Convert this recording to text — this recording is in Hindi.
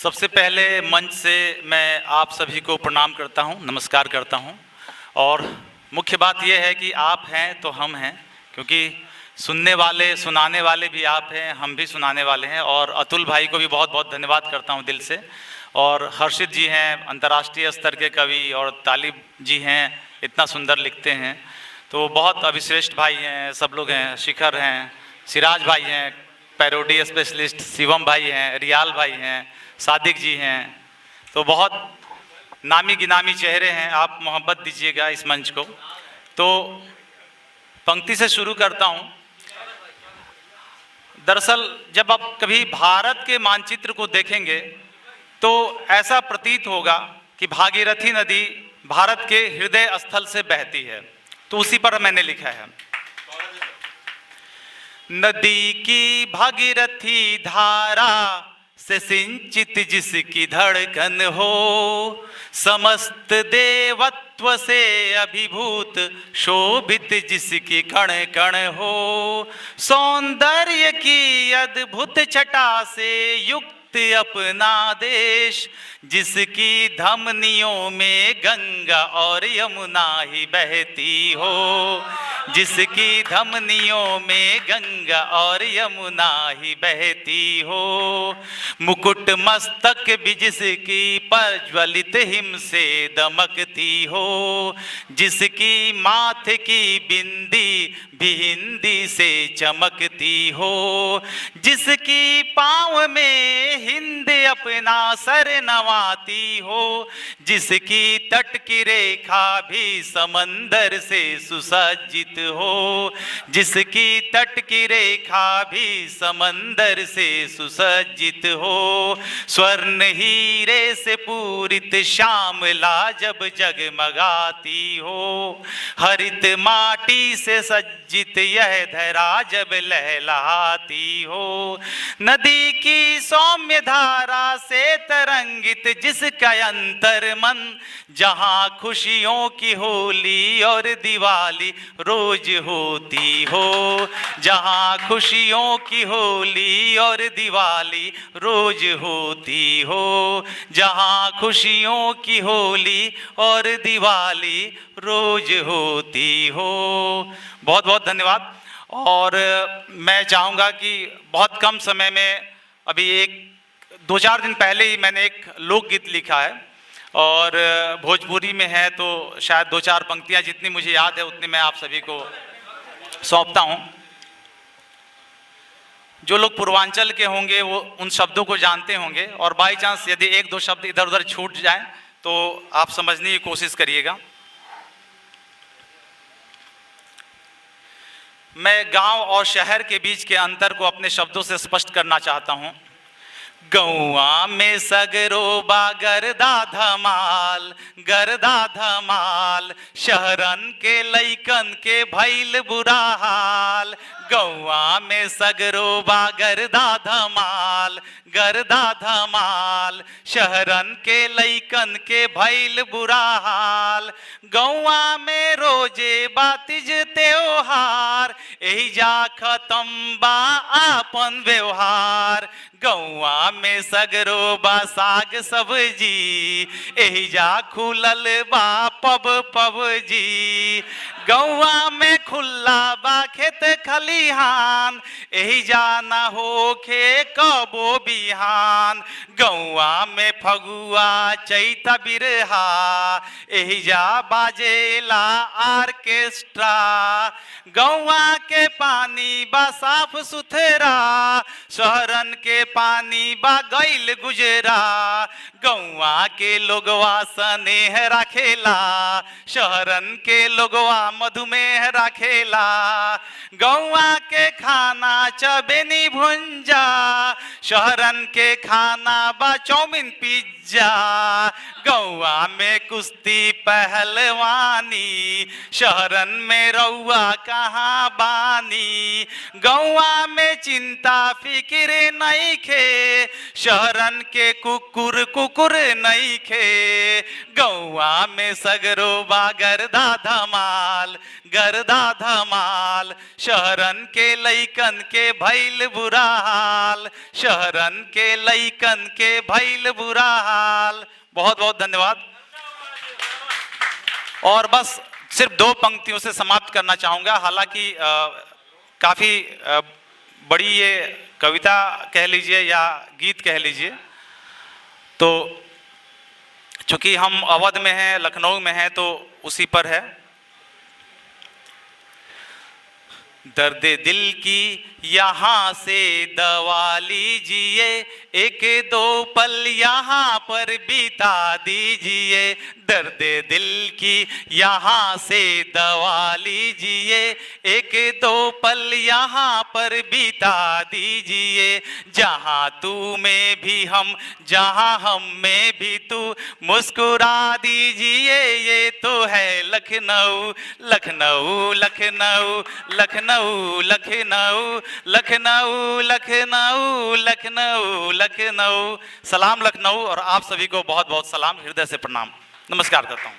सबसे पहले मंच से मैं आप सभी को प्रणाम करता हूं, नमस्कार करता हूं। और मुख्य बात यह है कि आप हैं तो हम हैं, क्योंकि सुनने वाले सुनाने वाले भी आप हैं, हम भी सुनाने वाले हैं। और अतुल भाई को भी बहुत बहुत धन्यवाद करता हूं दिल से। और हर्षित जी हैं, अंतर्राष्ट्रीय स्तर के कवि, और तालिब जी हैं, इतना सुंदर लिखते हैं। तो बहुत अभिश्रेष्ठ भाई हैं, सब लोग हैं, शिखर हैं, सिराज भाई हैं, पैरोडी स्पेशलिस्ट शिवम भाई हैं, रियाल भाई हैं, सादिक जी हैं। तो बहुत नामी गिनामी चेहरे हैं, आप मोहब्बत दीजिएगा इस मंच को। तो पंक्ति से शुरू करता हूं। दरअसल जब आप कभी भारत के मानचित्र को देखेंगे तो ऐसा प्रतीत होगा कि भागीरथी नदी भारत के हृदय स्थल से बहती है। तो उसी पर मैंने लिखा है, नदी की भागीरथी धारा से सिंचित जिसकी धड़कन हो, समस्त देवत्व से अभिभूत शोभित जिसकी कण कण हो, सौंदर्य की अद्भुत छटा से युक्त अपना देश, जिसकी धमनियों में गंगा और यमुना ही बहती हो, जिसकी धमनियों में गंगा और यमुना ही बहती हो, मुकुट मस्तक भी जिसकी प्रज्वलित हिम से दमकती हो, जिसकी माथे की बिंदी भी हिंदी से चमकती हो, जिसकी पाँव में हिंद अपना सर नवाती हो, जिसकी तट की रेखा भी समंदर से सुसज्जित हो, जिसकी तट की रेखा भी समंदर से सुसज्जित हो, स्वर्ण हीरे से पूरित श्यामला जब जगमगाती हो, हरित माटी से सज्जित यह धरा जब लहलहाती हो, नदी की सौम्य धारा से तरंगित जिसका अंतर मन, जहां खुशियों की होली और दिवाली रोज होती हो, जहां खुशियों की होली और दिवाली रोज होती हो, जहां खुशियों की होली और दिवाली रोज होती हो। बहुत बहुत धन्यवाद। और मैं चाहूँगा कि बहुत कम समय में, अभी दो चार दिन पहले ही मैंने एक लोकगीत लिखा है और भोजपुरी में है, तो शायद दो चार पंक्तियां जितनी मुझे याद है उतनी मैं आप सभी को सौंपता हूं। जो लोग पूर्वांचल के होंगे वो उन शब्दों को जानते होंगे, और बाई चांस यदि एक दो शब्द इधर उधर छूट जाए तो आप समझने की कोशिश करिएगा। मैं गांव और शहर के बीच के अंतर को अपने शब्दों से स्पष्ट करना चाहता हूं। गौआ में सगरो बा गर्दा धमाल, गर्दा धमाल, शहरन के लइकन के भइल बुरा हाल। गौआ में सगरो बा गर्दा धमाल, गर्दा धमाल, शहरन के लइकन के भइल बुरा हाल। गौआ में रोजे बातिज त्योहार, एही जा खत्म बा आपन व्यवहार। गौआ में सगरो बा साग सब्जी, एही जा खुलल बा पब पबजी। गौआ में खुला बा खेत खलिहान, एही जा ना होखे कबो बिहान। गौआ में फगुआ चैता बिरहा, एही जा बाजेला आर्केस्ट्रा। गौआ के पानी बा साफ सुथरा, शहरन के पानी बा गइल गुजरा। गौआ के लोगवा स्नेह राखेला, शहरन के लोगवा मधुमेह राखेला। गौआ के खाना चबेनी भुंजा, शहरन के खाना बा चाउमीन पिज्जा। गौआ में कुश्ती पहलवानी, शहरन में रउआ कहाँ बानी। गौआ में चिंता फिक्र नहीं खे, शहरन के कुकुर कुकुर नहीं खे। गौआ में सगरो बा गर्दा धमाल, गर्दा धमाल। शहरन के लइकन के भइल बुरा हाल, शहरन के लइकन के भइल बुरा हाल। बहुत बहुत धन्यवाद। और बस सिर्फ 2 पंक्तियों से समाप्त करना चाहूंगा। हालांकि काफी बड़ी ये कविता कह लीजिए या गीत कह लीजिए, तो चूंकि हम अवध में हैं, लखनऊ में हैं, तो उसी पर है। दर्द दिल की यहाँ से दवा लीजिए, 1-2 पल यहाँ पर बिता दीजिए। दर्द दिल की यहाँ से दवा लीजिए, 1-2 पल यहाँ पर बिता दीजिए। जहाँ तू में भी हम, जहाँ हम में भी तू, मुस्कुरा दीजिए। ये तो है लखनऊ, लखनऊ, लखनऊ, लखनऊ, लखनऊ, लखनऊ, लखनऊ, लखनऊ, लखनऊ। सलाम लखनऊ। और आप सभी को बहुत बहुत सलाम, हृदय से प्रणाम, नमस्कार करता हूँ।